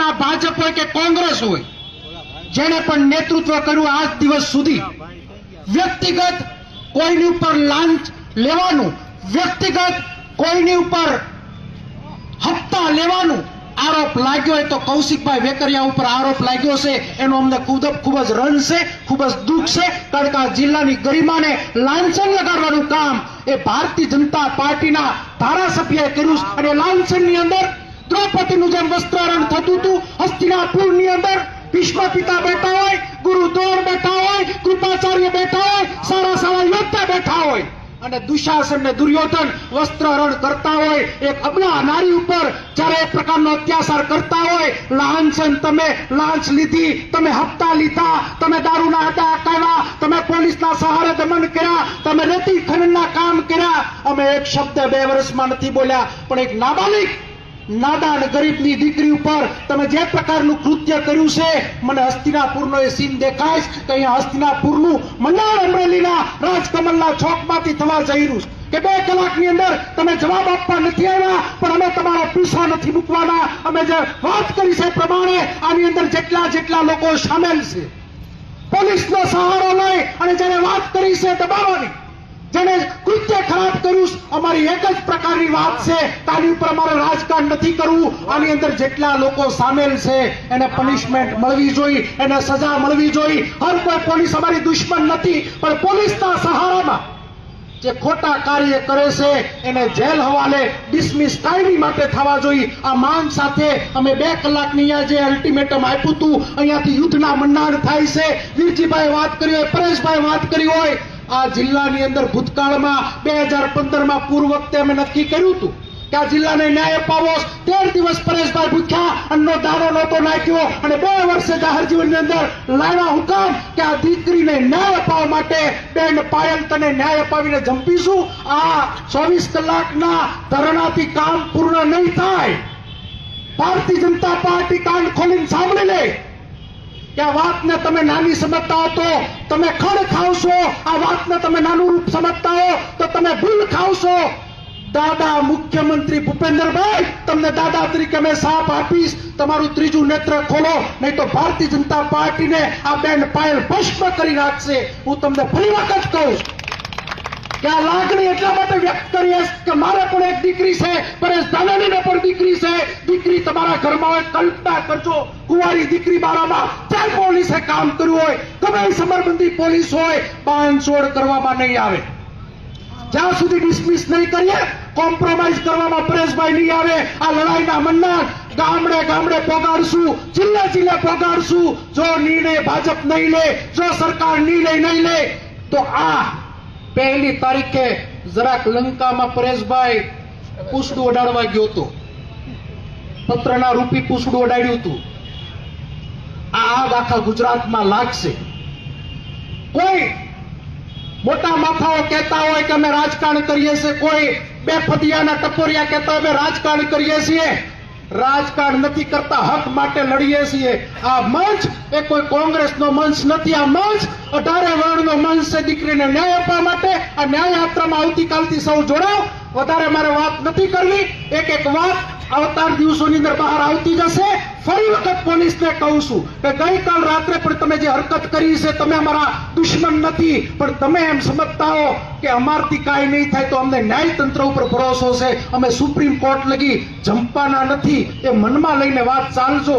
ના ભાજપ હોય કે કોંગ્રેસ હોય, જેને પણ નેતૃત્વ કર્યું આજ દિવસ સુધી વ્યક્તિગત કોઈની ઉપર લાંચ લેવાનું, વ્યક્તિગત કોઈની ઉપર હપ્તા લેવાનું આરોપ લાગ્યો હોય તો કૌશિકભાઈ વેકરિયા ઉપર આરોપ લાગ્યો છે, એનો અમને ખૂબ જ રન છે, ખૂબ જ દુઃખ છે. કારણ કે આ જિલ્લાની ગરિમાને લાંછન લગાડવાનું કામ એ ભારતીય જનતા પાર્ટીના ધારાસભ્યએ કર્યું છે. અને લાંછનની અંદર દ્રૌપદીનું જેમ વસ્ત્રારણ થતું હતું, હસ્તિનાપુરની અંદર ભીષ્મ પિતા બેઠા હોય, ગુરુ દ્રોણ બેઠા હોય, કૃપાચાર્ય બેઠા હોય, સારા સારા યોદ્ધા બેઠા હોય અને દુશાસન ને દુર્યોધન વસ્ત્રહરણ કરતા હોય, એક અબલા નારી ઉપર જ્યારે એક પ્રકારનો અત્યાચાર કરતા હોય, લાંછન તમે લાંચ લીધી, તમે હપ્તા લીધા, તમે દારૂના અડ્ડા અટકાવ્યા, તમે પોલીસના સહારે દમન કર્યા, તમે રેતી ખનનના કામ કર્યા. અમે એક શબ્દ 2 વર્ષમાં નથી બોલ્યા, પણ એક નાબાલિગ નાદાન ગરીબની દીકરી ઉપર તમે જે પ્રકારનું કૃત્ય કર્યું છે, મને હસ્તિનાપુરનો એ સીન દેખાય કે અહીંયા હસ્તિનાપુરનું મંડાણ અમરેલીના રાજકમલના ચોકમાંથી થવા જઈ રહ્યું છે કે 2 કલાકની અંદર તમે જવાબ આપવા નથી આવ્યા, પણ અમે તમારો પીછો નથી મૂકવાના. અમે જે વાત કરી છે પ્રમાણે આની અંદર જેટલા લોકો સામેલ છે, પોલીસનો સહારો લઈ અને જેને વાત કરી છે દબાવવાની, જેને કૃત્ય ખરાબ કર્યું, અમારી એક જ પ્રકારની વાત છે, આની ઉપર અમારે રાજકારણ નથી કરવું. આની અંદર જેટલા લોકો સામેલ છે એને પનિશમેન્ટ મળવી જોઈએ, એને સજા મળવી જોઈએ. હર કોઈ પોલીસ અમારી દુશ્મન નથી, પણ પોલીસના સહારામાં જે ખોટા કાર્ય કરે છે એને જેલ હવાલે ડિસમિસ કાયમી માટે થવા જોઈએ. આ માંગ સાથે અમે 2 કલાકની અહીંયા જે અલ્ટિમેટમ આપ્યું હતું, અહીંયાથી યુદ્ધના મંડાણ થાય છે. વીરજીભાઈ વાત કરી હોય, પરેશભાઈ વાત કરી હોય, આ જિલ્લાની અંદર ભૂતકાળમાં 2015માં પૂર્વ વખતે અમે નક્કી કર્યું હતું કે આ જિલ્લાને ન્યાય અપાવો. 13 દિવસ પરેશભાઈ ભૂખ્યા, અન્નનો દાણો નહોતો નાખ્યો અને 2 વર્ષે જાહેર જીવનની અંદર લાવ્યા હુકમ કે આ દીકરીને ન્યાય અપાવવા માટે બેન પાયલ તને ન્યાય અપાવીને જંપીશું. આ 24 કલાકના ધરણાથી કામ પૂર્ણ નહીં થાય. ભારતીય જનતા પાર્ટી કાન ખોલીને સાંભળી લે કે આ વાતને તમે નાની સમજતા હો તો તમે ખડ ખાવશો, આ વાતને તમે નાનું રૂપ સમજતા હો તો તમે ભૂલ ખાવશો. દાદા મુખ્યમંત્રી ભૂપેન્દ્રભાઈ, તમને દાદા તરીકે મેં સાપ આપીશ, તમારું ત્રીજું નેત્ર ખોલો, નહીં તો ભારતીય જનતા પાર્ટીને આ બેન પાયલ ભસ્મ કરી નાખશે. હું તમને ફરી વખત કહું કે આ લાગણી એટલા માટે વ્યક્ત કરી કે મારે પણ એક દીકરી છે, પરેશ ધાનાણીને પણ દીકરી છે. દીકરી તમારા ઘરમાં હોય, કલ્પના કરજો, કુંવારી દીકરી બારામાં ચાર પોલીસે કામ કર્યું હોય, ગમે સમરબંધી પોલીસ હોય, બાંધછોડ કરવામાં નહીં આવે. જ્યાં સુધી ડિસમિસ નહીં કરીએ, કોમ્પ્રોમાઇઝ કરવામાં પરેશભાઈ નહીં આવે. આ લડાઈના મંડાણ ગામડે ગામડે પોગાડશું, જિલ્લે પોગાડશું. જો નિર્ણય ભાજપ નહીં લે, જો સરકાર નિર્ણય નહીં લે તો આ 1 તારીખે જરાક લંકામાં પરેશભાઈ પૂછડું ઓડાડવા ગયો હતો, પત્રના રૂપી પૂછડું ઓડાડ્યું હતું. આ આગ આખા ગુજરાતમાં લાગશે. કોઈ મોટા માથાઓ કહેતા હોય કે અમે રાજકારણ કરીએ છીએ, કોઈ બેફદિયાના ટપોરિયા કહેતા હોય અમે રાજકારણ કરીએ છીએ. રાજકારણ નથી કરતા, હક માટે લડીએ છીએ. આ મંચ એ કોઈ કોંગ્રેસનો મંચ નથી. આ મંચ 18 વર્ણનો મંચ છે દીકરીને ન્યાય આપવા માટે. આ ન્યાય યાત્રામાં આવતીકાલથી સૌ જોડાવ. વધારે મારે વાત નથી કરવી. એક વાત આવતા દિવસોની અંદર બહાર આવતી જશે. ફરી વખત પોલીસને કહું છું કે ગઈકાલ રાત્રે પણ તમે જે હરકત કરી છે, તમે અમારા દુશ્મન નથી, પણ તમે એમ સમજતા હો કે અમારથી કાંઈ નહીં થાય તો અમને ન્યાયતંત્ર ઉપર ભરોસો છે, અમે સુપ્રીમ કોર્ટ લગી જંપવાના નથી. એ મનમાં લઈને વાત ચાલજો.